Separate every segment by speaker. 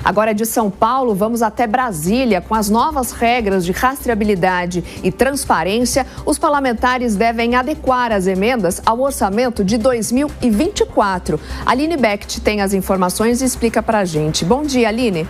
Speaker 1: Agora de São Paulo, vamos até Brasília. Com as novas regras de rastreabilidade e transparência, os parlamentares devem adequar as emendas ao orçamento de 2024. Aline Becht tem as informações e explica pra gente. Bom dia, Aline.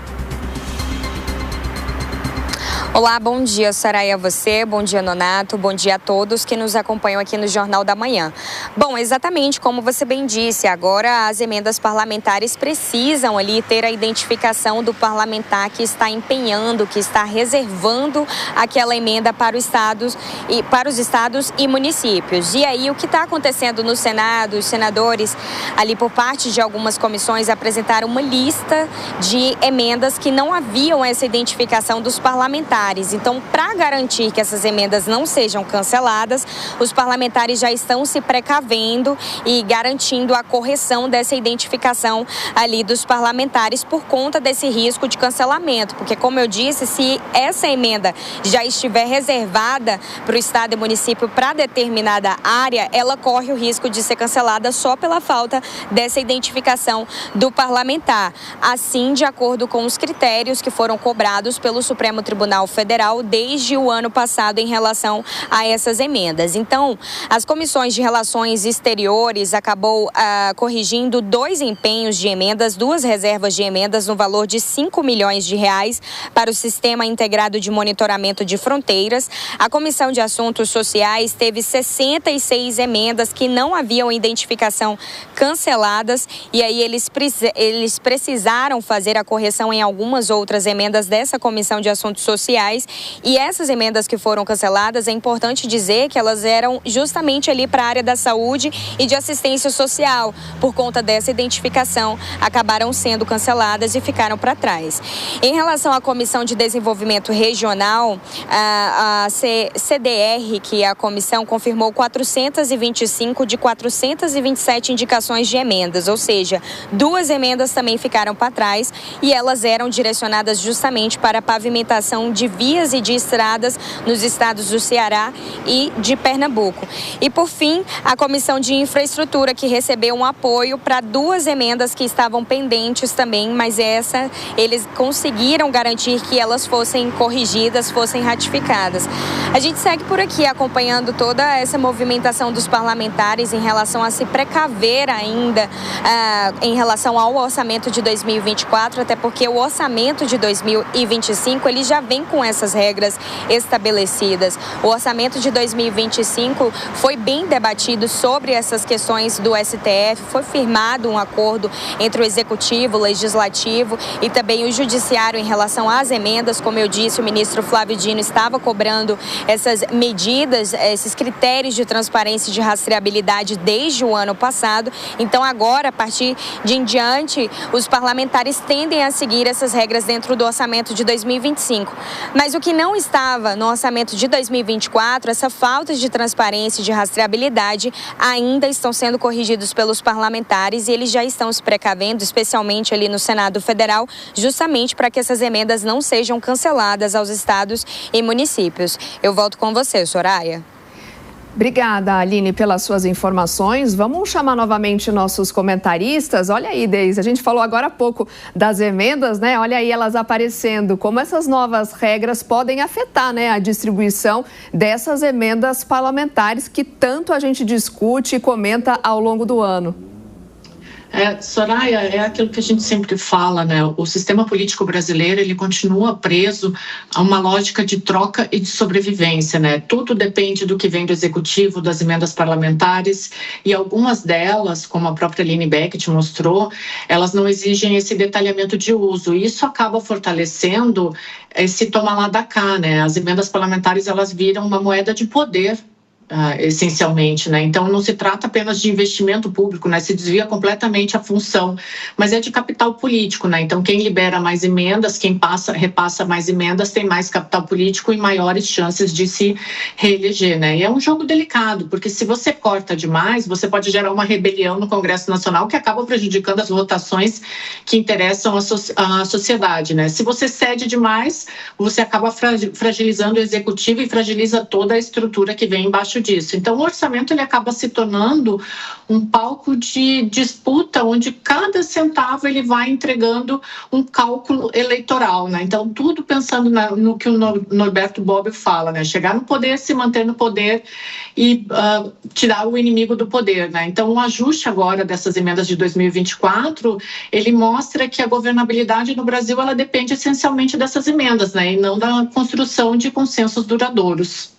Speaker 2: Olá, bom dia, Soraya, a você, bom dia, Nonato, bom dia a todos que nos acompanham aqui no Jornal da Manhã. Bom, exatamente como você bem disse, agora as emendas parlamentares precisam ali ter a identificação do parlamentar que está empenhando, que está reservando aquela emenda para os estados e municípios. E aí, o que está acontecendo no Senado, os senadores ali por parte de algumas comissões apresentaram uma lista de emendas que não haviam essa identificação dos parlamentares. Então, para garantir que essas emendas não sejam canceladas, os parlamentares já estão se precavendo e garantindo a correção dessa identificação ali dos parlamentares por conta desse risco de cancelamento. Porque, como eu disse, se essa emenda já estiver reservada para o estado e município para determinada área, ela corre o risco de ser cancelada só pela falta dessa identificação do parlamentar. Assim, de acordo com os critérios que foram cobrados pelo Supremo Tribunal Federal desde o ano passado em relação a essas emendas. Então, as comissões de relações exteriores acabou corrigindo 2 empenhos de emendas, 2 reservas de emendas no valor de R$5 milhões para o Sistema Integrado de Monitoramento de Fronteiras. A Comissão de Assuntos Sociais teve 66 emendas que não haviam identificação canceladas e aí eles precisaram fazer a correção em algumas outras emendas dessa Comissão de Assuntos Sociais. E essas emendas que foram canceladas, é importante dizer que elas eram justamente ali para a área da saúde e de assistência social. Por conta dessa identificação, acabaram sendo canceladas e ficaram para trás. Em relação à Comissão de Desenvolvimento Regional, a CDR, que é a comissão, confirmou 425 de 427 indicações de emendas, ou seja, 2 emendas também ficaram para trás e elas eram direcionadas justamente para a pavimentação de vias e de estradas nos estados do Ceará e de Pernambuco. E, por fim, a Comissão de Infraestrutura, que recebeu um apoio para 2 emendas que estavam pendentes também, mas eles conseguiram garantir que elas fossem corrigidas, fossem ratificadas. A gente segue por aqui acompanhando toda essa movimentação dos parlamentares em relação a se precaver ainda em relação ao orçamento de 2024, até porque o orçamento de 2025 ele já vem com essas regras estabelecidas. O orçamento de 2025 foi bem debatido sobre essas questões do STF, foi firmado um acordo entre o Executivo, o Legislativo e também o Judiciário em relação às emendas. Como eu disse, o ministro Flávio Dino estava cobrando essas medidas, esses critérios de transparência e de rastreabilidade desde o ano passado. Então, agora, a partir de em diante, os parlamentares tendem a seguir essas regras dentro do orçamento de 2025. Mas o que não estava no orçamento de 2024, essa falta de transparência e de rastreabilidade, ainda estão sendo corrigidos pelos parlamentares e eles já estão se precavendo, especialmente ali no Senado Federal, justamente para que essas emendas não sejam canceladas aos estados e municípios. Eu volto com você, Soraya.
Speaker 1: Obrigada, Aline, pelas suas informações. Vamos chamar novamente nossos comentaristas. Olha aí, Deise, a gente falou agora há pouco das emendas, né? Olha aí elas aparecendo. Como essas novas regras podem afetar, né, a distribuição dessas emendas parlamentares que tanto a gente discute e comenta ao longo do ano.
Speaker 3: Soraya, é aquilo que a gente sempre fala, né? O sistema político brasileiro, ele continua preso a uma lógica de troca e de sobrevivência, né? Tudo depende do que vem do executivo, das emendas parlamentares, e algumas delas, como a própria Aline Becht mostrou, elas não exigem esse detalhamento de uso. E isso acaba fortalecendo esse toma lá da cá, né? As emendas parlamentares, elas viram uma moeda de poder, essencialmente, né? Então não se trata apenas de investimento público, né? Se desvia completamente a função, mas é de capital político, né? Então quem libera mais emendas, quem repassa mais emendas tem mais capital político e maiores chances de se reeleger, né? E é um jogo delicado, porque se você corta demais, você pode gerar uma rebelião no Congresso Nacional que acaba prejudicando as votações que interessam a sociedade, né? Se você cede demais, você acaba fragilizando o executivo e fragiliza toda a estrutura que vem embaixo abaixo disso. Então, o orçamento ele acaba se tornando um palco de disputa, onde cada centavo ele vai entregando um cálculo eleitoral, né? Então, tudo pensando no que o Norberto Bobbio fala, né? Chegar no poder, se manter no poder e tirar o inimigo do poder, né? Então, o ajuste agora dessas emendas de 2024, ele mostra que a governabilidade no Brasil, ela depende essencialmente dessas emendas, né? E não da construção de consensos duradouros.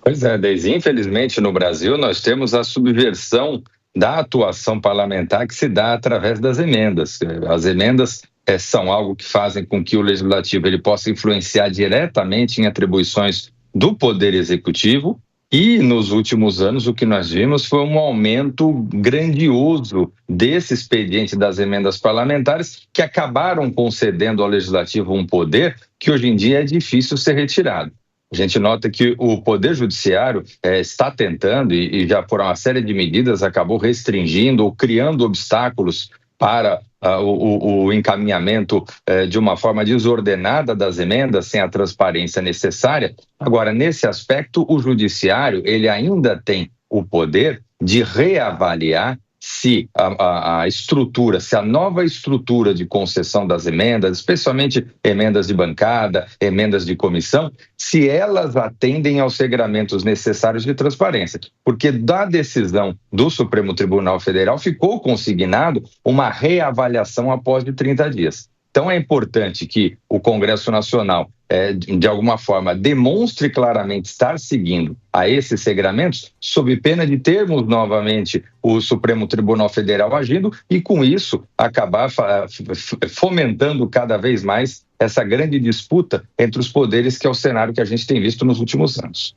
Speaker 4: Pois é, Deise, infelizmente no Brasil nós temos a subversão da atuação parlamentar que se dá através das emendas. As emendas são algo que fazem com que o legislativo ele possa influenciar diretamente em atribuições do Poder Executivo, e nos últimos anos o que nós vimos foi um aumento grandioso desse expediente das emendas parlamentares, que acabaram concedendo ao legislativo um poder que hoje em dia é difícil ser retirado. A gente nota que o Poder Judiciário está tentando, e já por uma série de medidas acabou restringindo ou criando obstáculos para o encaminhamento de uma forma desordenada das emendas, sem a transparência necessária. Agora, nesse aspecto, o Judiciário ele ainda tem o poder de reavaliar se a estrutura, se a nova estrutura de concessão das emendas, especialmente emendas de bancada, emendas de comissão, se elas atendem aos regramentos necessários de transparência. Porque da decisão do Supremo Tribunal Federal ficou consignado uma reavaliação após de 30 dias. Então é importante que o Congresso Nacional, de alguma forma, demonstre claramente estar seguindo a esses regramentos, sob pena de termos novamente o Supremo Tribunal Federal agindo e, com isso, acabar fomentando cada vez mais essa grande disputa entre os poderes, que é o cenário que a gente tem visto nos últimos anos.